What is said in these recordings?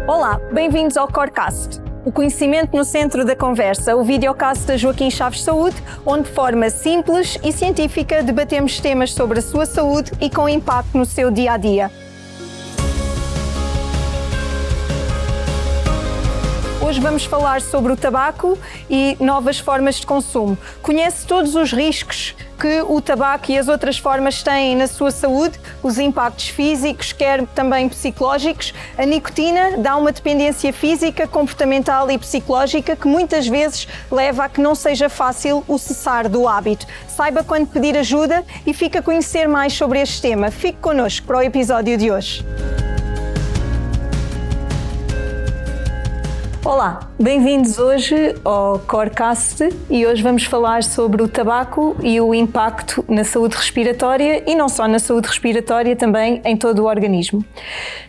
Olá, bem-vindos ao Corecast. O conhecimento no centro da conversa, o videocast da Joaquim Chaves Saúde, onde de forma simples e científica debatemos temas sobre a sua saúde e com impacto no seu dia-a-dia. Hoje vamos falar sobre o tabaco e novas formas de consumo. Conhece todos os riscos que o tabaco e as outras formas têm na sua saúde, os impactos físicos, quer também psicológicos. A nicotina dá uma dependência física, comportamental e psicológica que muitas vezes leva a que não seja fácil o cessar do hábito. Saiba quando pedir ajuda e fique a conhecer mais sobre este tema. Fique connosco para o episódio de hoje. Olá, bem-vindos hoje ao Corecast e hoje vamos falar sobre o tabaco e o impacto na saúde respiratória e não só na saúde respiratória, também em todo o organismo.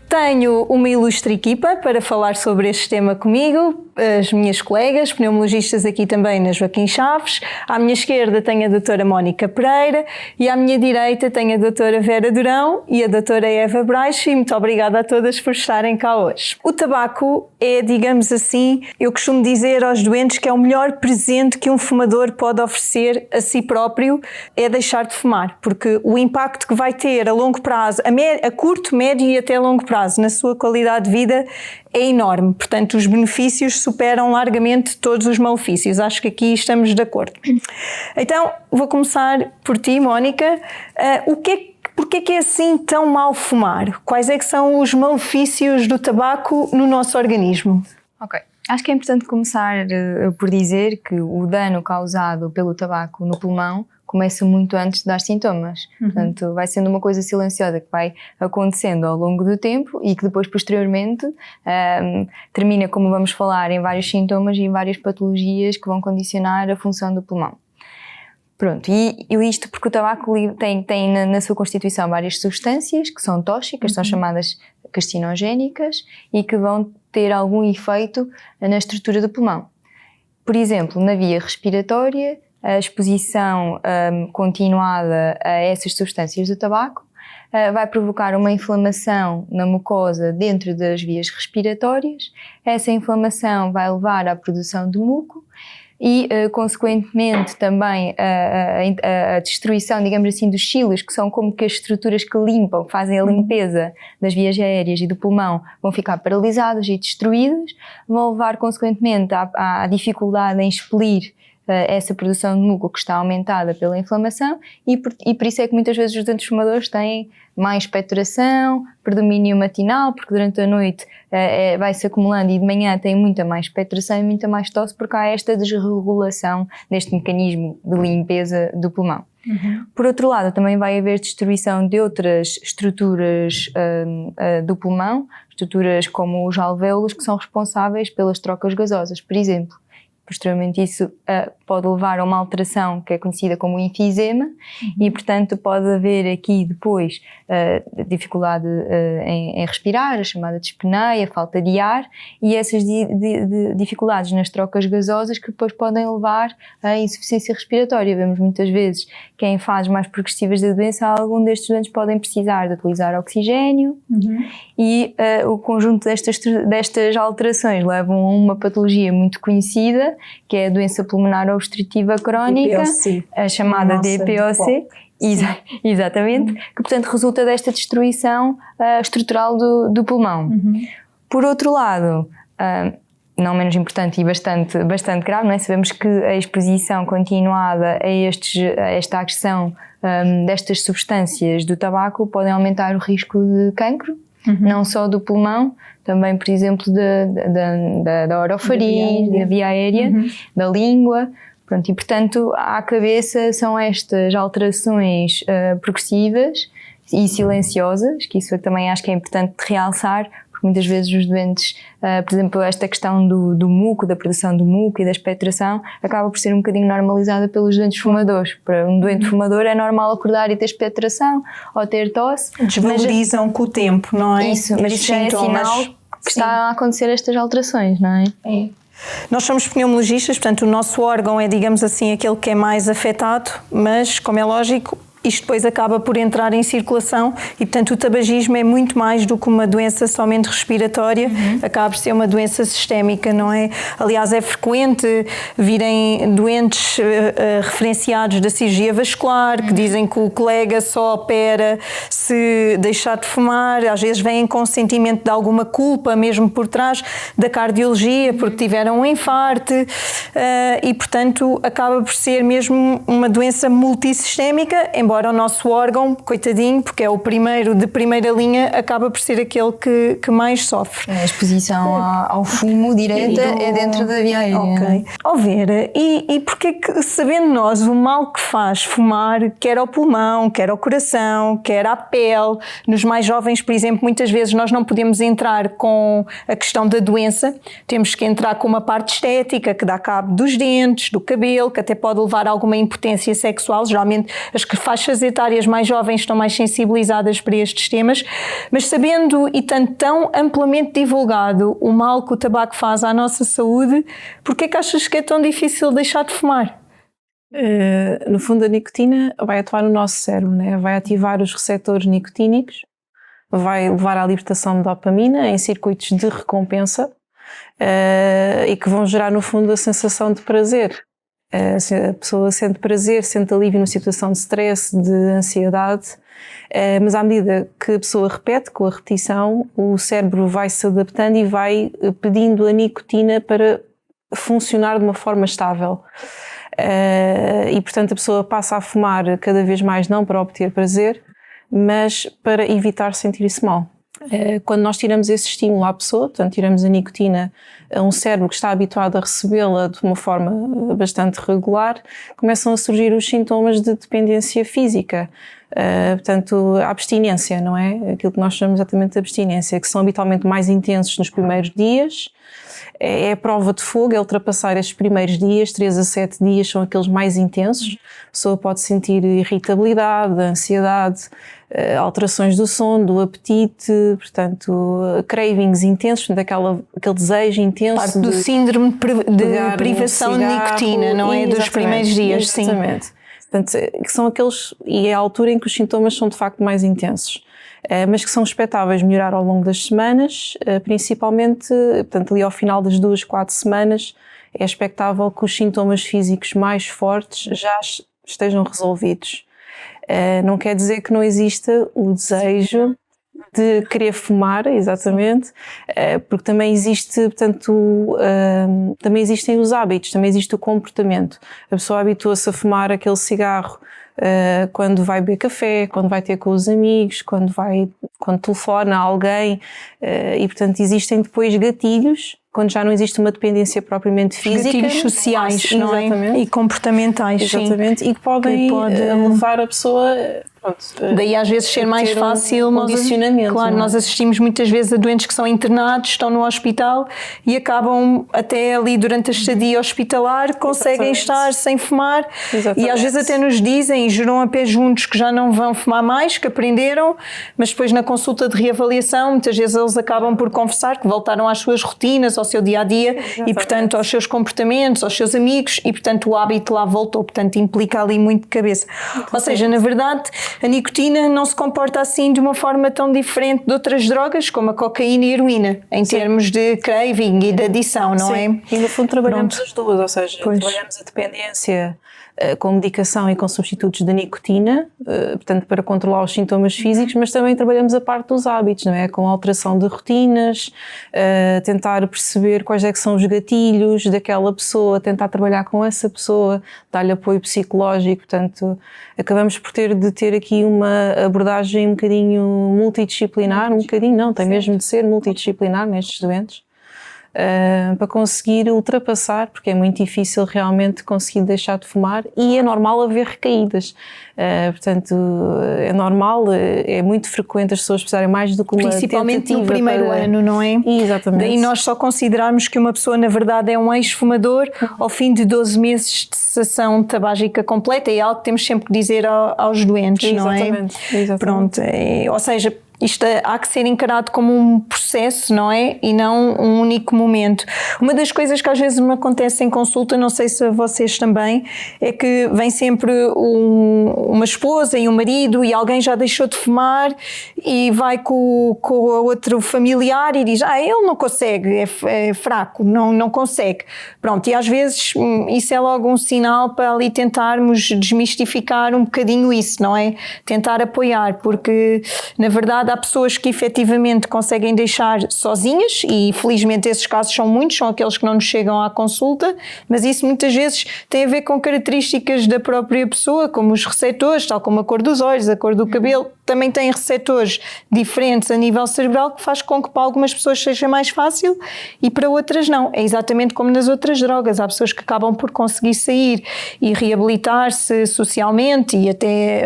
Tenho uma ilustre equipa para falar sobre este tema comigo, as minhas colegas, pneumologistas aqui também na Joaquim Chaves. À minha esquerda tenho a doutora Mónica Pereira e à minha direita tenho a doutora Vera Durão e a doutora Eva Braixo, e muito obrigada a todas por estarem cá hoje. O tabaco é, digamos assim, eu costumo dizer aos doentes que é o melhor presente que um fumador pode oferecer a si próprio, é deixar de fumar, porque o impacto que vai ter a longo prazo, a curto, médio e até longo prazo, na sua qualidade de vida é enorme. Portanto, os benefícios superam largamente todos os malefícios. Acho que aqui estamos de acordo. Então, vou começar por ti, Mónica. Porquê que é assim tão mau fumar? Quais é que são os malefícios do tabaco no nosso organismo? Ok. Acho que é importante começar por dizer que o dano causado pelo tabaco no pulmão começa muito antes de dar sintomas. Portanto, vai sendo uma coisa silenciosa que vai acontecendo ao longo do tempo e que depois, posteriormente, termina, como vamos falar, em vários sintomas e em várias patologias que vão condicionar a função do pulmão. Pronto, e isto porque o tabaco tem na sua constituição várias substâncias que são tóxicas, são chamadas carcinogénicas e que vão ter algum efeito na estrutura do pulmão. Por exemplo, na via respiratória, a exposição continuada a essas substâncias do tabaco vai provocar uma inflamação na mucosa dentro das vias respiratórias. Essa inflamação vai levar à produção de muco e, consequentemente, também a destruição, digamos assim, dos cilos, que são como que as estruturas que limpam, que fazem a limpeza das vias aéreas e do pulmão, vão ficar paralisadas e destruídas, vão levar, consequentemente, à dificuldade em expelir essa produção de muco que está aumentada pela inflamação e por isso é que muitas vezes os doentes fumadores têm mais expectoração, predomínio matinal, porque durante a noite vai-se acumulando e de manhã tem muita mais expectoração e muita mais tosse, porque há esta desregulação deste mecanismo de limpeza do pulmão. Por outro lado, também vai haver destruição de outras estruturas do pulmão, estruturas como os alvéolos, que são responsáveis pelas trocas gasosas, por exemplo. Posteriormente isso pode levar a uma alteração que é conhecida como enfisema e, portanto, pode haver aqui depois dificuldade em respirar, a chamada dispneia, falta de ar, e essas dificuldades nas trocas gasosas que depois podem levar à insuficiência respiratória. Vemos muitas vezes que em fases mais progressivas da doença, algum destes doentes podem precisar de utilizar oxigênio e o conjunto destas alterações levam a uma patologia muito conhecida, que é a doença pulmonar obstrutiva crónica, a chamada DPOC, exatamente, que portanto resulta desta destruição estrutural do pulmão. Por outro lado, não menos importante e bastante grave, não é? Sabemos que a exposição continuada a esta agressão destas substâncias do tabaco podem aumentar o risco de cancro, não só do pulmão, também, por exemplo, da orofaringe, da via aérea, da língua. Pronto, e, portanto, à cabeça são estas alterações progressivas e silenciosas, que isso eu também acho que é importante realçar, porque muitas vezes os doentes, por exemplo, esta questão do muco, da produção do muco e da expectoração, acaba por ser um bocadinho normalizada pelos doentes fumadores. Para um doente fumador é normal acordar e ter expectoração ou ter tosse. Desvalorizam com o tempo, não é? Isso, mas isso é sinal que está a acontecer estas alterações, não é? É. Nós somos pneumologistas, portanto o nosso órgão é, digamos assim, aquele que é mais afetado, mas, como é lógico, isto depois acaba por entrar em circulação e, portanto, o tabagismo é muito mais do que uma doença somente respiratória, acaba por ser uma doença sistémica, não é? Aliás, é frequente virem doentes referenciados da cirurgia vascular, que dizem que o colega só opera se deixar de fumar, às vezes vêm com sentimento de alguma culpa mesmo por trás da cardiologia, porque tiveram um infarto e, portanto, acaba por ser mesmo uma doença multissistémica, embora o nosso órgão, coitadinho, porque é o primeiro de primeira linha, acaba por ser aquele que mais sofre. A exposição ao fumo direta é dentro da via aérea. Ok. Vera, e porquê que, sabendo nós o mal que faz fumar, quer ao pulmão, quer ao coração, quer à pele, nos mais jovens, por exemplo, muitas vezes nós não podemos entrar com a questão da doença, temos que entrar com uma parte estética que dá cabo dos dentes, do cabelo, que até pode levar a alguma impotência sexual. Geralmente as faixas etárias mais jovens estão mais sensibilizadas para estes temas, mas sabendo e tanto tão amplamente divulgado o mal que o tabaco faz à nossa saúde, porquê que achas que é tão difícil deixar de fumar? No fundo, a nicotina vai atuar no nosso cérebro, né? Vai ativar os receptores nicotínicos, vai levar à libertação de dopamina em circuitos de recompensa e que vão gerar, no fundo, a sensação de prazer. A pessoa sente prazer, sente alívio numa situação de stress, de ansiedade, mas à medida que a pessoa repete, com a repetição, o cérebro vai se adaptando e vai pedindo a nicotina para funcionar de uma forma estável. E portanto a pessoa passa a fumar cada vez mais, não para obter prazer, mas para evitar sentir-se mal. Quando nós tiramos esse estímulo à pessoa, portanto tiramos a nicotina a um cérebro que está habituado a recebê-la de uma forma bastante regular, começam a surgir os sintomas de dependência física. Portanto, a abstinência, não é? Aquilo que nós chamamos exatamente de abstinência, que são habitualmente mais intensos nos primeiros dias. É a prova de fogo, é ultrapassar estes primeiros dias, 3 a 7 dias são aqueles mais intensos. A pessoa pode sentir irritabilidade, ansiedade, alterações do sono, do apetite, portanto, cravings intensos, portanto, aquele desejo intenso. Parte do síndrome de privação de nicotina, não é? Dos primeiros dias, sim. Exatamente. Portanto, que são aqueles, e é a altura em que os sintomas são de facto mais intensos. Mas que são expectáveis melhorar ao longo das semanas, principalmente, portanto, ali ao final das 2, 4 semanas, é expectável que os sintomas físicos mais fortes já estejam resolvidos. Não quer dizer que não exista o desejo de querer fumar, exatamente, porque também existe, portanto, também existem os hábitos, também existe o comportamento. A pessoa habitua-se a fumar aquele cigarro quando vai beber café, quando vai ter com os amigos, quando telefona a alguém, e portanto existem depois gatilhos, quando já não existe uma dependência propriamente física. Gatilhos sociais, não é? E comportamentais, exatamente, sim. E que podem levar a pessoa... Pronto, daí às vezes ser mais fácil condicionamento. Claro, nós assistimos muitas vezes a doentes que são internados, estão no hospital e acabam até ali durante a estadia hospitalar, conseguem estar sem fumar. E às vezes até nos dizem e juram a pé juntos que já não vão fumar mais, que aprenderam, mas depois na consulta de reavaliação muitas vezes eles acabam por confessar que voltaram às suas rotinas, ao seu dia-a-dia e portanto aos seus comportamentos, aos seus amigos e portanto o hábito lá voltou, portanto implica ali muito de cabeça. Ou seja, na verdade a nicotina não se comporta assim de uma forma tão diferente de outras drogas como a cocaína e a heroína, em termos de craving e de adição, não é? E no fundo trabalhamos as duas, ou seja, trabalhamos a dependência com medicação e com substitutos de nicotina, portanto para controlar os sintomas físicos, mas também trabalhamos a parte dos hábitos, não é? Com a alteração de rotinas, tentar perceber quais é que são os gatilhos daquela pessoa, tentar trabalhar com essa pessoa, dar-lhe apoio psicológico, portanto acabamos por ter aqui uma abordagem um bocadinho multidisciplinar, tem mesmo de ser multidisciplinar nestes doentes. Para conseguir ultrapassar, porque é muito difícil realmente conseguir deixar de fumar e é normal haver recaídas, portanto é normal, é muito frequente as pessoas precisarem mais do que uma principalmente no primeiro ano, não é? Exatamente. Daí nós só considerarmos que uma pessoa na verdade é um ex-fumador ao fim de 12 meses de cessação tabágica completa, é algo que temos sempre que dizer aos doentes, não é? Exatamente. Pronto, ou seja, Isto há que ser encarado como um processo, não é? E não um único momento. Uma das coisas que às vezes me acontece em consulta, não sei se a vocês também, é que vem sempre uma esposa e um marido e alguém já deixou de fumar e vai com o outro familiar e diz, ele não consegue, é fraco, não consegue. Pronto, e às vezes isso é logo um sinal para ali tentarmos desmistificar um bocadinho isso, não é? Tentar apoiar, porque na verdade há pessoas que efetivamente conseguem deixar sozinhas e felizmente esses casos são muitos, são aqueles que não nos chegam à consulta, mas isso muitas vezes tem a ver com características da própria pessoa, como os receptores, tal como a cor dos olhos, a cor do cabelo, também têm receptores diferentes a nível cerebral que faz com que para algumas pessoas seja mais fácil e para outras não. É exatamente como nas outras drogas, há pessoas que acabam por conseguir sair e reabilitar-se socialmente e até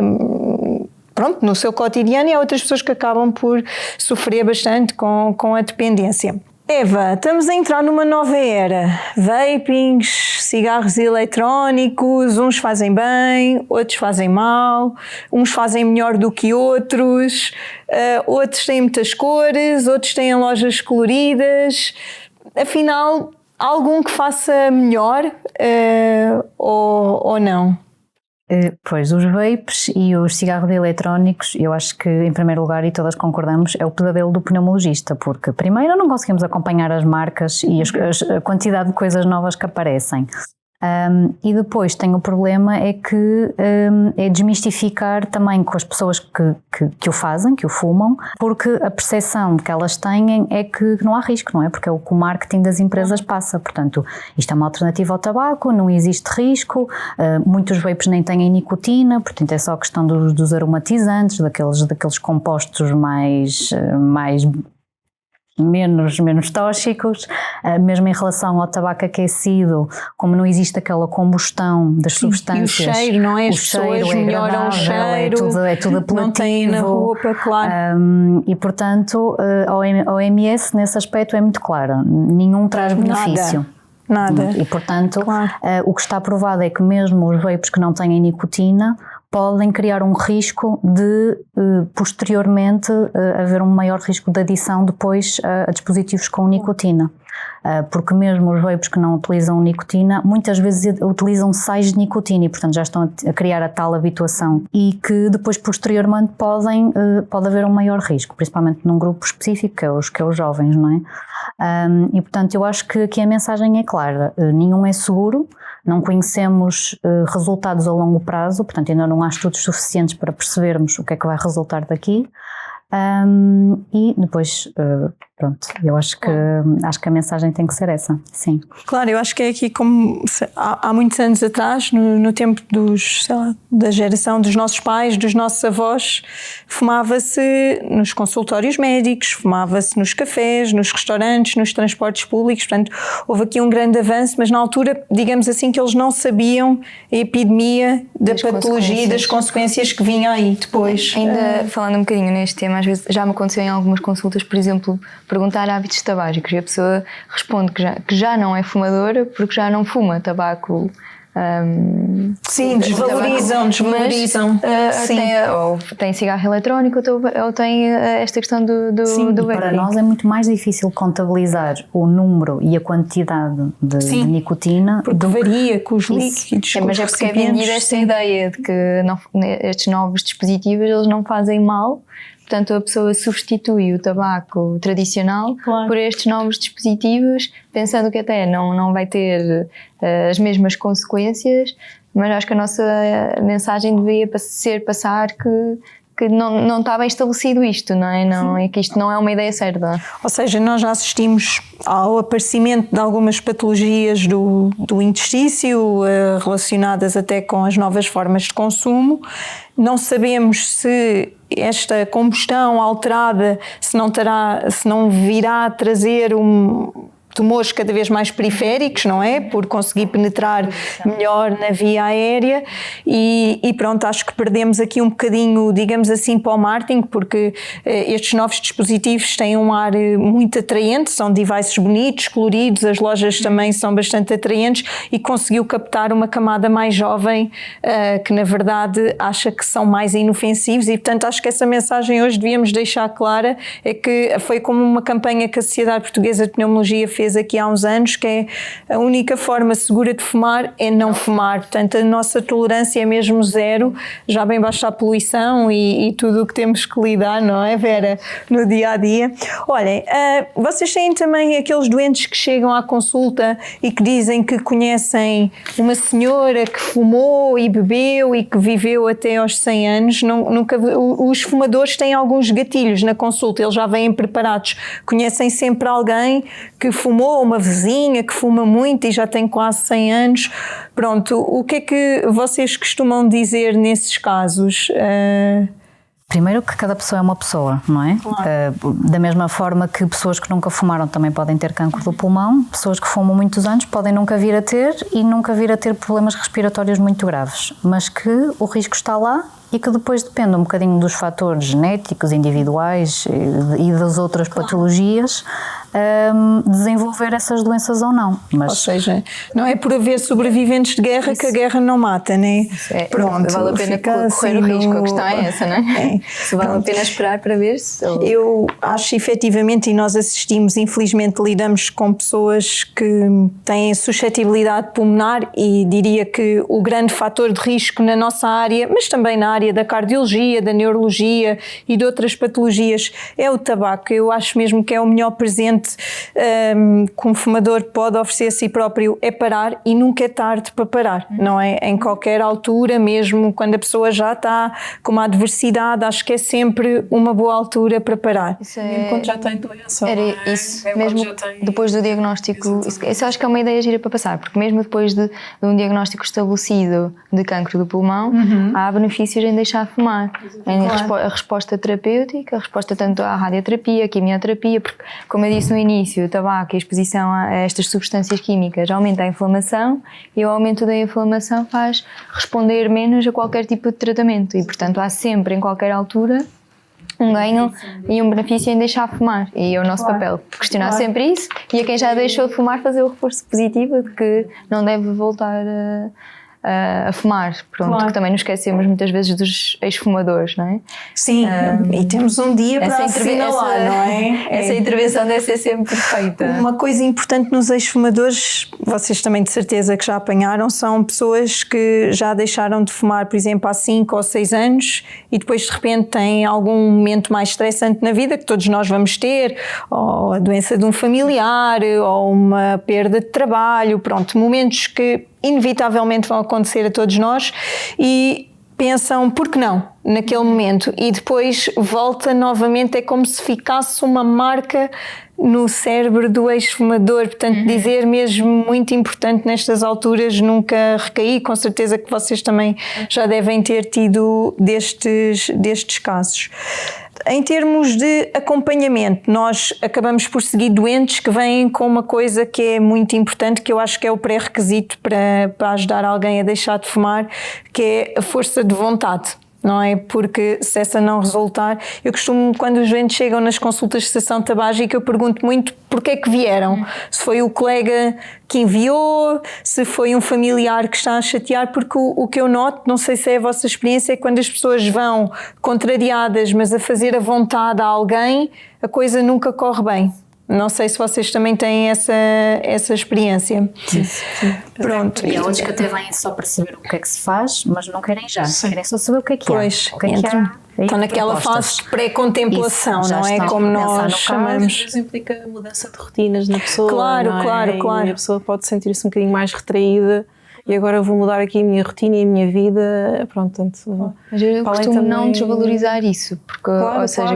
pronto, no seu cotidiano, e há outras pessoas que acabam por sofrer bastante com a dependência. Eva, estamos a entrar numa nova era. Vapings, cigarros eletrónicos, uns fazem bem, outros fazem mal, uns fazem melhor do que outros, outros têm muitas cores, outros têm lojas coloridas. Afinal, há algum que faça melhor ou não? Pois, os vapes e os cigarros eletrónicos, eu acho que em primeiro lugar, e todas concordamos, é o pesadelo do pneumologista, porque primeiro não conseguimos acompanhar as marcas e a quantidade de coisas novas que aparecem. E depois tem o problema é que é desmistificar também com as pessoas que o fazem, que o fumam, porque a percepção que elas têm é que não há risco, não é? Porque é o que o marketing das empresas passa. Portanto, isto é uma alternativa ao tabaco, não existe risco, muitos vapes nem têm nicotina, portanto é só questão dos aromatizantes, daqueles compostos menos tóxicos, mesmo em relação ao tabaco aquecido, como não existe aquela combustão das substâncias. E o cheiro, não é? As pessoas melhoram o cheiro, é tudo apelativo. Não tem na roupa, claro. E portanto, a OMS nesse aspecto é muito clara, nenhum traz benefício. Nada. E portanto, claro. O que está provado é que mesmo os vapes que não têm nicotina podem criar um risco de, posteriormente, haver um maior risco de adição depois a dispositivos com nicotina. Porque mesmo os vapes que não utilizam nicotina, muitas vezes utilizam sais de nicotina e, portanto, já estão a criar a tal habituação e que depois, posteriormente, pode haver um maior risco, principalmente num grupo específico, que é os jovens, não é? E, portanto, eu acho que aqui a mensagem é clara, nenhum é seguro, não conhecemos resultados a longo prazo, portanto ainda não há estudos suficientes para percebermos o que é que vai resultar daqui. E depois, pronto, eu acho que a mensagem tem que ser essa, sim. Claro, eu acho que é aqui como há muitos anos atrás, no tempo da geração dos nossos pais, dos nossos avós, fumava-se nos consultórios médicos, fumava-se nos cafés, nos restaurantes, nos transportes públicos, portanto houve aqui um grande avanço, mas na altura, digamos assim, que eles não sabiam a epidemia da patologia e das consequências que vinham aí depois. Ainda falando um bocadinho neste tema, às vezes já me aconteceu em algumas consultas, por exemplo, perguntar hábitos tabágicos e a pessoa responde que já não é fumadora porque já não fuma tabaco. Sim, desvalorizam. Sim. Ou tem cigarro eletrónico ou tem esta questão do para nós é muito mais difícil contabilizar o número e a quantidade de nicotina, porque varia com os líquidos. Mas é porque é vendida esta ideia de que estes novos dispositivos eles não fazem mal. Portanto, a pessoa substitui o tabaco tradicional por estes novos dispositivos, pensando que até não vai ter as mesmas consequências, mas acho que a nossa mensagem deveria passar que não está bem estabelecido isto, não é? Não, é que isto não é uma ideia certa. Ou seja, nós já assistimos ao aparecimento de algumas patologias do intestício, relacionadas até com as novas formas de consumo. Não sabemos se esta combustão alterada, se não virá a trazer tumores cada vez mais periféricos, não é? Por conseguir penetrar melhor na via aérea e pronto, acho que perdemos aqui um bocadinho, digamos assim, para o marketing, porque estes novos dispositivos têm um ar muito atraente, são devices bonitos, coloridos, as lojas também são bastante atraentes e conseguiu captar uma camada mais jovem que na verdade acha que são mais inofensivos e portanto acho que essa mensagem hoje devíamos deixar clara, é que foi como uma campanha que a Sociedade Portuguesa de Pneumologia fez aqui há uns anos, que é a única forma segura de fumar é não fumar, portanto a nossa tolerância é mesmo zero, já bem baixa a poluição e tudo o que temos que lidar, não é, Vera, no dia a dia. Olhem, vocês têm também aqueles doentes que chegam à consulta e que dizem que conhecem uma senhora que fumou e bebeu e que viveu até aos 100 anos, os fumadores têm alguns gatilhos na consulta, eles já vêm preparados, conhecem sempre alguém que fumou, uma vizinha que fuma muito e já tem quase 100 anos. Pronto, o que é que vocês costumam dizer nesses casos? Primeiro que cada pessoa é uma pessoa, não é? Claro. Da mesma forma que pessoas que nunca fumaram também podem ter cancro do pulmão, pessoas que fumam muitos anos podem nunca vir a ter e nunca vir a ter problemas respiratórios muito graves, mas que o risco está lá e que depois depende um bocadinho dos fatores genéticos, individuais e das outras patologias, desenvolver essas doenças ou não. Mas, ou seja, não é por haver sobreviventes de guerra que a guerra não mata, né? Pronto, vale a pena correr assim o risco, a questão é essa, não é? Se vale a pena esperar para ver se... Eu acho efetivamente, e nós assistimos, infelizmente lidamos com pessoas que têm suscetibilidade pulmonar e diria que o grande fator de risco na nossa área, mas também na área da cardiologia, da neurologia e de outras patologias é o tabaco. Eu acho mesmo que é o melhor presente que um fumador pode oferecer a si próprio, é parar, e nunca é tarde para parar, não é? Em qualquer altura, mesmo quando a pessoa já está com uma adversidade, acho que é sempre uma boa altura para parar. Mesmo quando já tem doença. Era isso, mesmo depois do diagnóstico, isso acho que é uma ideia gira para passar, porque mesmo depois de um diagnóstico estabelecido de cancro do pulmão, há benefícios em deixar de fumar, a resposta terapêutica, a resposta tanto à radioterapia, à quimioterapia, porque, como eu disse no início, o tabaco e a exposição a estas substâncias químicas aumenta a inflamação e o aumento da inflamação faz responder menos a qualquer tipo de tratamento e, portanto, há sempre, em qualquer altura, um ganho e um benefício em deixar de fumar, e é o nosso papel questionar sempre isso, e a quem já deixou de fumar fazer o reforço positivo de que não deve voltar a fumar, pronto, que também nos esquecemos muitas vezes dos ex-fumadores, não é? Sim, e temos um dia para assinalar, não é? Essa intervenção deve ser sempre feita. Uma coisa importante nos ex-fumadores, vocês também de certeza que já apanharam, são pessoas que já deixaram de fumar, por exemplo, há 5 ou 6 anos e depois de repente têm algum momento mais estressante na vida que todos nós vamos ter, ou a doença de um familiar, ou uma perda de trabalho, pronto, momentos que inevitavelmente vão acontecer a todos nós e pensam, por que não, naquele momento, e depois volta novamente, é como se ficasse uma marca no cérebro do ex-fumador, portanto dizer mesmo muito importante nestas alturas, nunca recair, com certeza que vocês também já devem ter tido destes casos. Em termos de acompanhamento, nós acabamos por seguir doentes que vêm com uma coisa que é muito importante, que eu acho que é o pré-requisito para ajudar alguém a deixar de fumar, que é a força de vontade. Não é? Porque se essa não resultar, eu costumo, quando os doentes chegam nas consultas de cessação tabágica, eu pergunto muito porque é que vieram. Se foi o colega que enviou, se foi um familiar que está a chatear, porque o que eu noto, não sei se é a vossa experiência, é quando as pessoas vão contrariadas, mas a fazer a vontade a alguém, a coisa nunca corre bem. Não sei se vocês também têm essa experiência. Sim. Pronto. E há outros que até vêm só para saber o que é que se faz, mas não querem já. Querem só saber o que é que pois, há. O que é que há. Estão naquela fase de pré-contemplação, não é? Como nós chamamos. Isso implica mudança de rotinas na pessoa. Claro. E a pessoa pode sentir-se um bocadinho mais retraída. E agora eu vou mudar aqui a minha rotina e a minha vida, pronto, tanto... Mas eu costumo não desvalorizar isso, porque,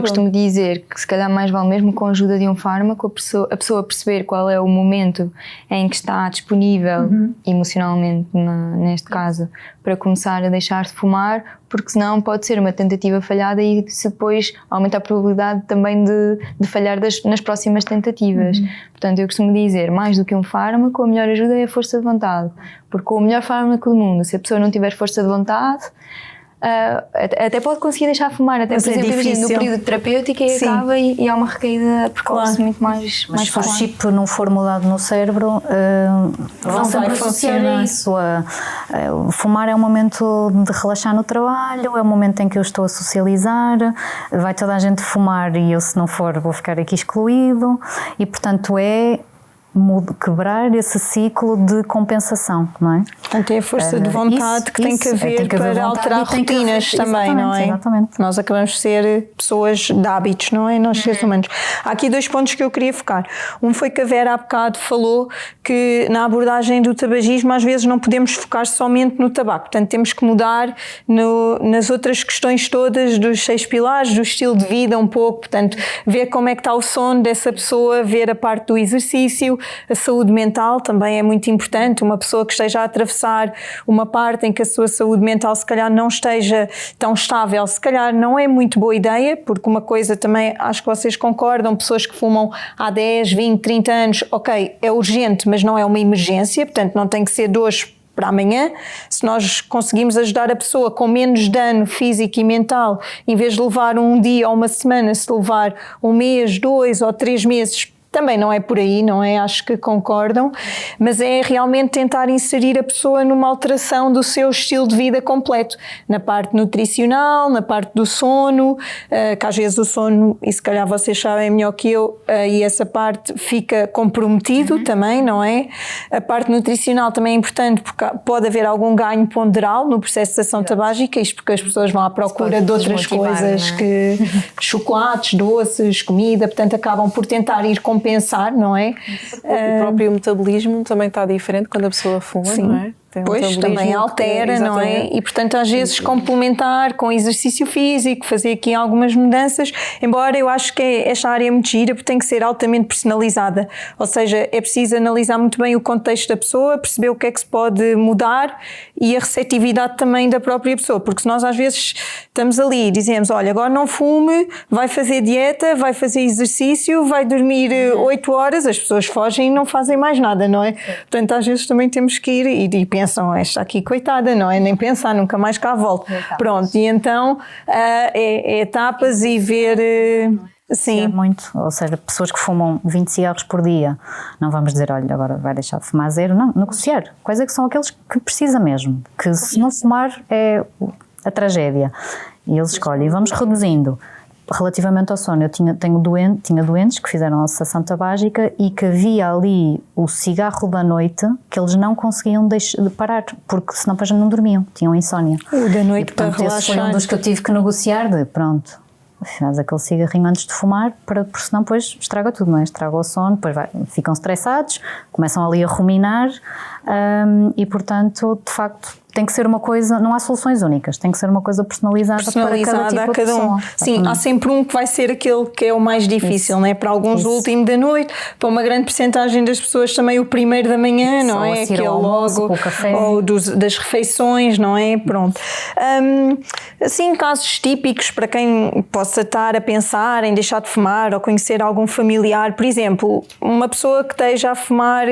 costumo dizer que se calhar mais vale mesmo com a ajuda de um fármaco a pessoa perceber qual é o momento em que está disponível emocionalmente, neste caso, para começar a deixar de fumar, porque senão pode ser uma tentativa falhada e se depois aumenta a probabilidade também de falhar nas próximas tentativas. Portanto, eu costumo dizer, mais do que um fármaco, a melhor ajuda é a força de vontade, porque o melhor fármaco do mundo, se a pessoa não tiver força de vontade, até pode conseguir deixar de fumar, até por exemplo, imagina, no período terapêutico e acaba e há uma recaída precoce muito mais Mas se o frequente. chip não for mudado no cérebro, vão sempre associar a isso. Fumar é um momento de relaxar no trabalho, é um momento em que eu estou a socializar, vai toda a gente fumar e eu, se não for, vou ficar aqui excluído, e portanto quebrar esse ciclo de compensação, não é? Portanto, é a força de vontade que tem que haver para alterar rotinas também, não é? Exatamente. Nós acabamos de ser pessoas de hábitos, não é? Nós seres humanos. Há aqui 2 pontos que eu queria focar. Um foi que a Vera há bocado falou que na abordagem do tabagismo às vezes não podemos focar somente no tabaco, portanto temos que mudar nas outras questões todas dos 6 pilares, do estilo de vida um pouco, portanto ver como é que está o sono dessa pessoa, ver a parte do exercício, a saúde mental também é muito importante. Uma pessoa que esteja a atravessar uma parte em que a sua saúde mental se calhar não esteja tão estável, se calhar não é muito boa ideia, porque uma coisa também, acho que vocês concordam, pessoas que fumam há 10, 20, 30 anos, ok, é urgente, mas não é uma emergência, portanto não tem que ser de hoje para amanhã. Se nós conseguimos ajudar a pessoa com menos dano físico e mental, em vez de levar um dia ou uma semana, se levar um mês, 2 ou 3 meses, também não é por aí, não é? Acho que concordam, mas é realmente tentar inserir a pessoa numa alteração do seu estilo de vida completo, na parte nutricional, na parte do sono, que às vezes o sono, e se calhar vocês sabem melhor que eu, e essa parte fica comprometido também, não é? A parte nutricional também é importante porque pode haver algum ganho ponderal no processo de cessação tabágica, isto porque as pessoas vão à procura de outras coisas, que chocolates, doces, comida, portanto acabam por tentar ir compensar, não é? O próprio metabolismo também está diferente quando a pessoa fuma, sim, não é? Pois, também altera, não é? E portanto às vezes complementar com exercício físico, fazer aqui algumas mudanças, embora eu acho que esta área é muito gira porque tem que ser altamente personalizada, ou seja, é preciso analisar muito bem o contexto da pessoa, perceber o que é que se pode mudar e a receptividade também da própria pessoa, porque se nós às vezes estamos ali e dizemos, olha, agora não fume, vai fazer dieta, vai fazer exercício, vai dormir 8 horas, as pessoas fogem e não fazem mais nada, não é? Portanto às vezes também temos que ir e pensam, esta aqui coitada, não é? Nem pensar, nunca mais cá volto. Pronto, e então é etapas e ver... sim. Muito, ou seja, pessoas que fumam 20 cigarros por dia, não vamos dizer, olha, agora vai deixar de fumar 0, não, negociar. Quais é que são aqueles que precisa mesmo? Que se não fumar é a tragédia. E eles escolhem, e vamos reduzindo. Relativamente ao sono, eu tinha doentes que fizeram a cessação tabágica e que havia ali o cigarro da noite que eles não conseguiam parar, porque senão depois não dormiam, tinham insónia. O da noite, e, portanto, para relaxar. Esse foi um dos que eu tive que negociar pronto, faz aquele cigarrinho antes de fumar, porque senão depois estraga tudo, não é? Estraga o sono, depois ficam estressados, começam ali a ruminar e portanto, de facto, tem que ser uma coisa, não há soluções únicas, tem que ser uma coisa personalizada para cada tipo de pessoa. Sim, há sempre um que vai ser aquele que é o mais difícil, não é? Para alguns o último da noite, para uma grande percentagem das pessoas também o primeiro da manhã, não é? Aquele almoço, logo, o café. Ou das refeições, não é? Pronto. Assim, casos típicos para quem possa estar a pensar em deixar de fumar ou conhecer algum familiar, por exemplo, uma pessoa que esteja a fumar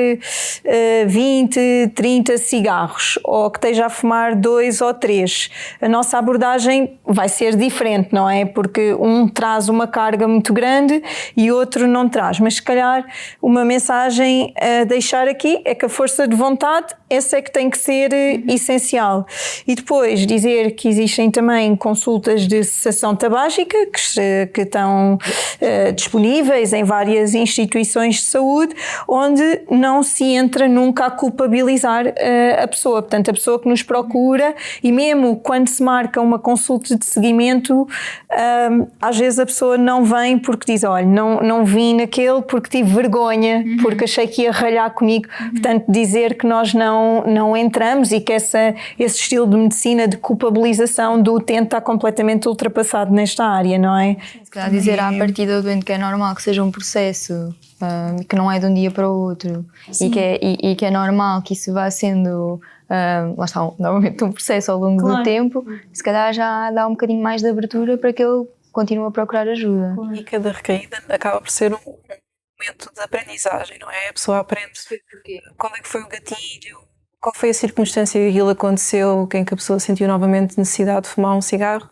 20, 30 cigarros ou que esteja a fumar 2 ou 3, a nossa abordagem vai ser diferente, não é? Porque um traz uma carga muito grande e outro não traz, mas se calhar uma mensagem a deixar aqui é que a força de vontade, essa é que tem que ser essencial. E depois dizer que existem também consultas de cessação tabágica que estão disponíveis em várias instituições de saúde, onde não se entra nunca a culpabilizar a pessoa. Portanto, a pessoa que nos procura, e mesmo quando se marca uma consulta de seguimento, às vezes a pessoa não vem porque diz, olha, não vim naquele porque tive vergonha, porque achei que ia ralhar comigo. Portanto, dizer que nós não não entramos e que esse estilo de medicina de culpabilização do utente está completamente ultrapassado nesta área, não é? Se calhar dizer à partida do doente que é normal que seja um processo, que não é de um dia para o outro, e que é normal que isso vá sendo, lá está, novamente um processo ao longo do tempo, se calhar já dá um bocadinho mais de abertura para que ele continue a procurar ajuda. E cada recaída acaba por ser um momento de aprendizagem, não é? A pessoa aprende qual é que foi o gatilho, qual foi a circunstância que aquilo aconteceu, em que a pessoa sentiu novamente necessidade de fumar um cigarro,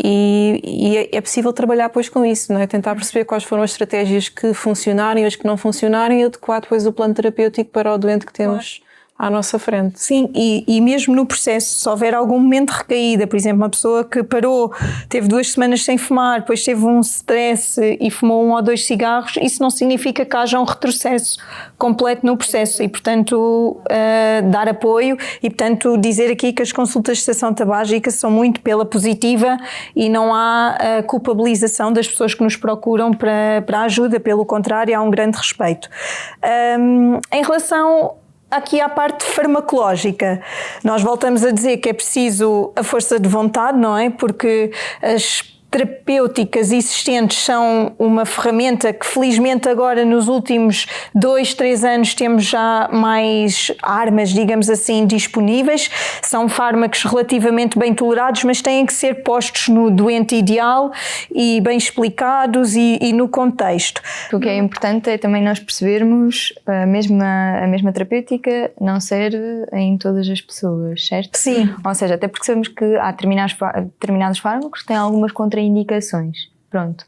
e é possível trabalhar depois com isso, não é? Tentar perceber quais foram as estratégias que funcionaram e as que não funcionaram e adequar depois o plano terapêutico para o doente que temos à nossa frente. Sim, e mesmo no processo, se houver algum momento de recaída, por exemplo, uma pessoa que parou, teve 2 semanas sem fumar, depois teve um stress e fumou 1 ou 2 cigarros, isso não significa que haja um retrocesso completo no processo e, portanto, dar apoio e, portanto, dizer aqui que as consultas de cessação tabágica são muito pela positiva e não há culpabilização das pessoas que nos procuram para ajuda, pelo contrário, há um grande respeito. Em relação aqui à parte farmacológica, nós voltamos a dizer que é preciso a força de vontade, não é? Porque as terapêuticas existentes são uma ferramenta que felizmente agora nos últimos 2, 3 anos temos já mais armas, digamos assim, disponíveis. São fármacos relativamente bem tolerados, mas têm que ser postos no doente ideal e bem explicados e no contexto. O que é importante é também nós percebermos a mesma terapêutica não serve em todas as pessoas, certo? Sim. Ou seja, até porque sabemos que há determinados fármacos que têm algumas contraindicações. Pronto.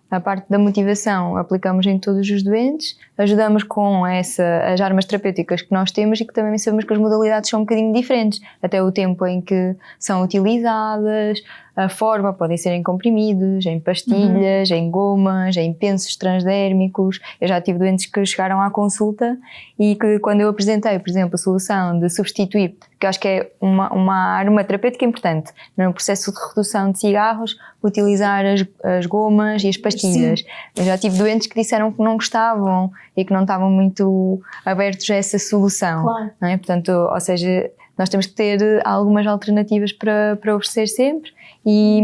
A parte da motivação aplicamos em todos os doentes, ajudamos com as armas terapêuticas que nós temos e que também sabemos que as modalidades são um bocadinho diferentes, até o tempo em que são utilizadas, a forma, podem ser em comprimidos, em pastilhas, em gomas, em pensos transdérmicos. Eu já tive doentes que chegaram à consulta e que quando eu apresentei, por exemplo, a solução de substituir, que eu acho que é uma arma terapêutica importante, no processo de redução de cigarros, utilizar as gomas e as pastilhas. Sim. Eu já tive doentes que disseram que não gostavam e que não estavam muito abertos a essa solução. Claro. Não é? Portanto, ou seja, nós temos que ter algumas alternativas para oferecer sempre e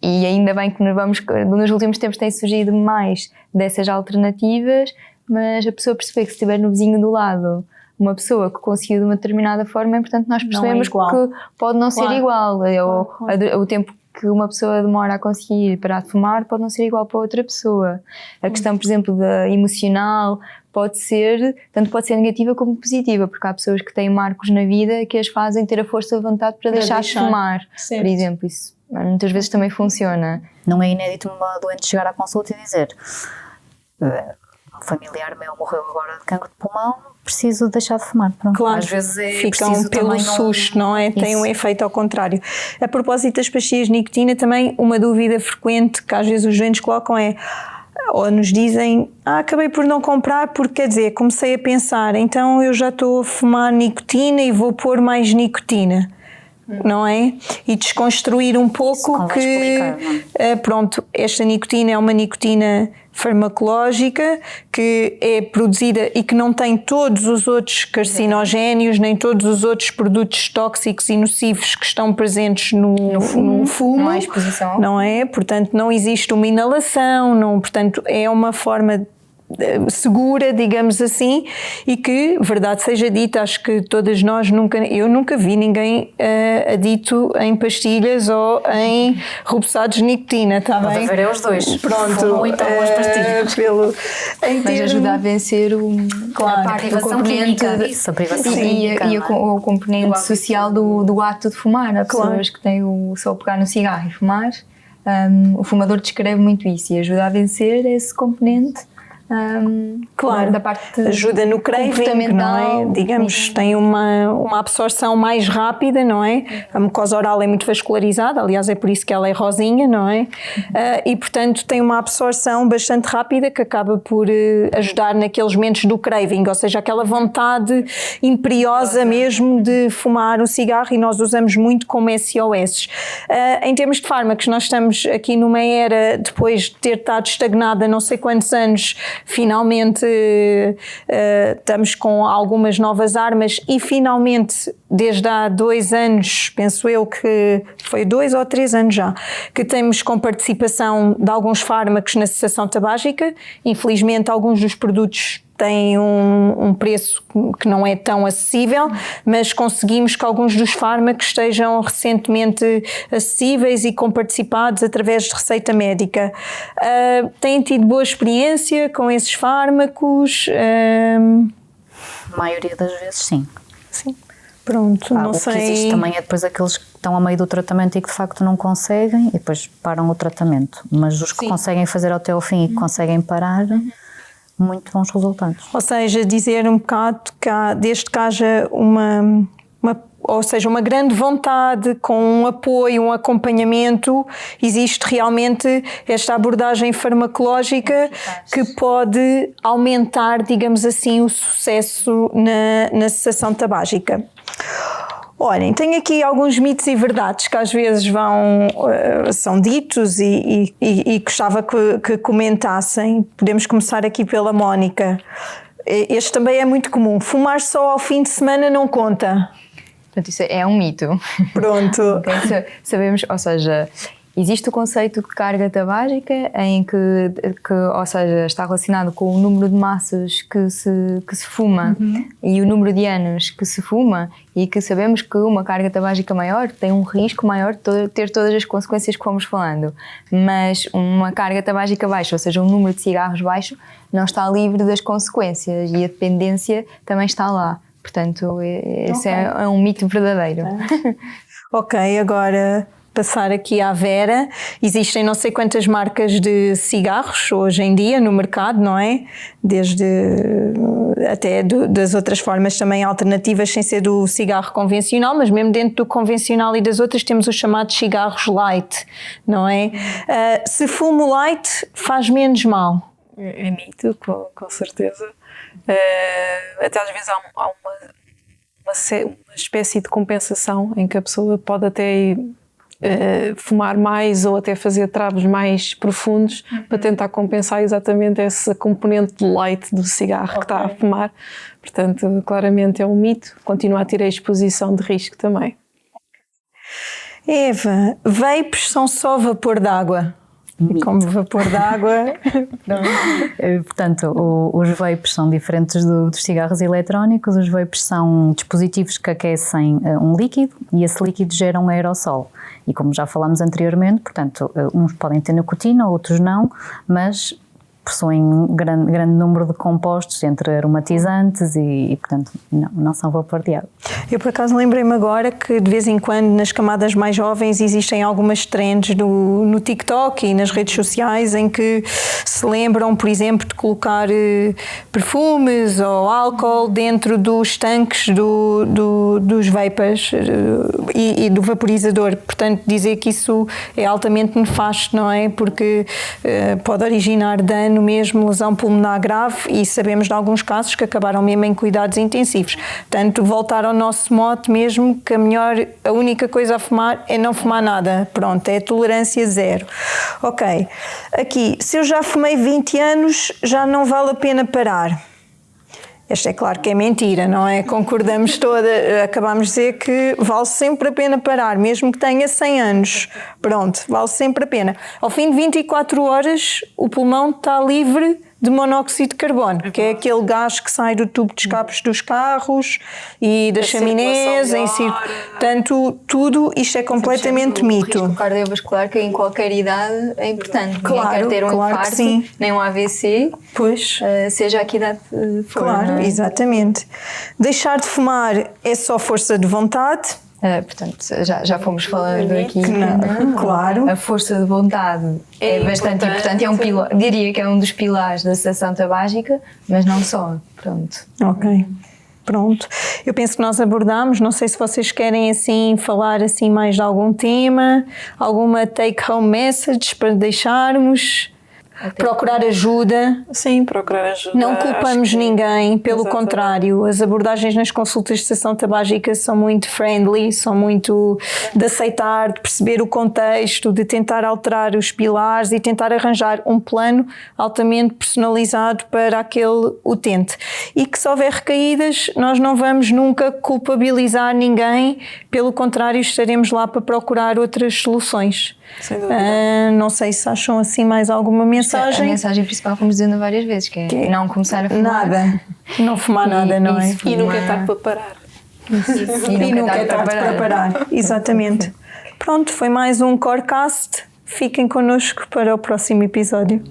ainda bem que nos últimos tempos tem surgido mais dessas alternativas, mas a pessoa perceber que se estiver no vizinho do lado uma pessoa que conseguiu de uma determinada forma, é importante nós percebemos que pode não ser igual. O tempo que uma pessoa demora a conseguir parar de fumar pode não ser igual para outra pessoa. A questão, por exemplo, da emocional pode ser negativa como positiva, porque há pessoas que têm marcos na vida que as fazem ter a força de vontade para deixar de fumar, por exemplo. Isso muitas vezes também funciona. Não é inédito uma doente chegar à consulta e dizer um familiar meu morreu agora de cancro de pulmão, preciso deixar de fumar. Pronto. Claro, às vezes ficam pelo susto, não é? Tem um efeito ao contrário. A propósito das pastilhas de nicotina, também uma dúvida frequente que às vezes os doentes colocam é, ou nos dizem, acabei por não comprar porque, quer dizer, comecei a pensar, então eu já estou a fumar nicotina e vou pôr mais nicotina. Não é? E desconstruir um pouco que, pronto, esta nicotina é uma nicotina farmacológica que é produzida e que não tem todos os outros carcinogénios, nem todos os outros produtos tóxicos e nocivos que estão presentes no fumo. Não há exposição. Não é? Portanto, não existe uma inalação, portanto, é uma forma segura, digamos assim, e que, verdade seja dita, acho que todas nós eu nunca vi ninguém adito em pastilhas ou em rubeçados de nicotina, está bem? Pode haver os dois. Pronto. Então as pastilhas. Mas ajuda a vencer a privação química. Isso, a privação química. E o componente social do ato de fumar. Há pessoas que têm só pegar no cigarro e fumar. O fumador descreve muito isso e ajuda a vencer esse componente. Claro, da parte ajuda no craving, não é? Digamos, tem uma absorção mais rápida, não é? A mucosa oral é muito vascularizada, aliás é por isso que ela é rosinha, não é? E portanto tem uma absorção bastante rápida que acaba por ajudar naqueles momentos do craving, ou seja, aquela vontade imperiosa mesmo de fumar um cigarro, e nós usamos muito como SOS. Em termos de fármacos, nós estamos aqui numa era, depois de ter estado estagnada não sei quantos anos, finalmente estamos com algumas novas armas e finalmente desde há 2 anos, penso eu que foi 2 ou 3 anos já, que temos com participação de alguns fármacos na cessação tabágica. Infelizmente alguns dos produtos têm um preço que não é tão acessível, mas conseguimos que alguns dos fármacos estejam recentemente acessíveis e comparticipados através de receita médica. Têm tido boa experiência com esses fármacos? A maioria das vezes sim. Sim. Pronto, não sei. O que existe também é depois aqueles que estão a meio do tratamento e que de facto não conseguem e depois param o tratamento. Mas os que conseguem fazer até ao fim e que conseguem parar, muito bons resultados. Ou seja, dizer um bocado que desde que haja uma grande vontade, com um apoio, um acompanhamento, existe realmente esta abordagem farmacológica que pode aumentar, digamos assim, o sucesso na cessação tabágica. Olhem, tenho aqui alguns mitos e verdades que às vezes são ditos e gostava que comentassem. Podemos começar aqui pela Mónica. Este também é muito comum. Fumar só ao fim de semana não conta. Portanto, isso é um mito. Pronto. Okay, sabemos, ou seja, existe o conceito de carga tabágica em que ou seja, está relacionado com o número de maços que se fuma e o número de anos que se fuma, e que sabemos que uma carga tabágica maior tem um risco maior de ter todas as consequências que fomos falando, mas uma carga tabágica baixa, ou seja, um número de cigarros baixo, não está livre das consequências e a dependência também está lá. Portanto, esse é um mito verdadeiro. Ok, agora passar aqui à Vera. Existem não sei quantas marcas de cigarros hoje em dia no mercado, não é? Desde até das outras formas também alternativas sem ser do cigarro convencional, mas mesmo dentro do convencional e das outras temos os chamados cigarros light, não é? Se fumo light faz menos mal? É mito, com certeza. Até às vezes há uma espécie de compensação em que a pessoa pode até fumar mais ou até fazer tragos mais profundos para tentar compensar exatamente essa componente de light do cigarro que está a fumar. Portanto, claramente é um mito. Continua a ter a exposição de risco também. Eva, vapes são só vapor d'água? Como vapor d'água. Portanto, os vapes são diferentes dos cigarros eletrónicos. Os vapes são dispositivos que aquecem um líquido e esse líquido gera um aerossol. E como já falámos anteriormente, portanto, uns podem ter nicotina, outros não, mas possuem grande número de compostos entre aromatizantes e portanto, não são vapor de água. Eu, por acaso, lembrei-me agora que, de vez em quando, nas camadas mais jovens, existem algumas trends no TikTok e nas redes sociais em que se lembram, por exemplo, de colocar perfumes ou álcool dentro dos tanques dos vapers e do vaporizador. Portanto, dizer que isso é altamente nefasto, não é? Porque pode originar dano mesmo, lesão pulmonar grave, e sabemos de alguns casos que acabaram mesmo em cuidados intensivos. Portanto, voltar ao nosso mote mesmo, que a única coisa a fumar é não fumar nada. Pronto, é tolerância zero. Ok. Aqui, se eu já fumei 20 anos, já não vale a pena parar. Esta é claro que é mentira, não é? Concordamos acabamos de dizer que vale sempre a pena parar, mesmo que tenha 100 anos. Pronto, vale sempre a pena. Ao fim de 24 horas, o pulmão está livre de monóxido de carbono, que é aquele gás que sai do tubo de escapes dos carros e das chaminés, portanto, tudo isto é completamente mito. O risco cardiovascular, que em qualquer idade é importante. Claro, ninguém quer ter um infarto, nem um AVC, pois, seja a que idade for. Claro, não é? Exatamente. Deixar de fumar é só força de vontade. Portanto, já fomos falando aqui. Claro. A força de vontade é bastante importante. É diria que é um dos pilares da cessação tabágica, mas não só. Pronto. Ok. Pronto. Eu penso que nós abordámos, não sei se vocês querem assim falar assim mais de algum tema, alguma take home message para deixarmos. procurar ajuda. Sim, procurar ajuda. Não culpamos ninguém, pelo Exatamente. contrário, as abordagens nas consultas de cessação tabágica são muito friendly, são muito de aceitar, de perceber o contexto, de tentar alterar os pilares e tentar arranjar um plano altamente personalizado para aquele utente. E que se houver recaídas, nós não vamos nunca culpabilizar ninguém, pelo contrário, estaremos lá para procurar outras soluções. Sem dúvida. Não sei se acham assim mais alguma A mensagem. mensagem principal fomos dizendo várias vezes, que é não começar a fumar. Nada. Não fumar nada, não é? E nunca é tarde para parar. E nunca é tarde para parar. Exatamente. Pronto, foi mais um Corecast. Fiquem connosco para o próximo episódio.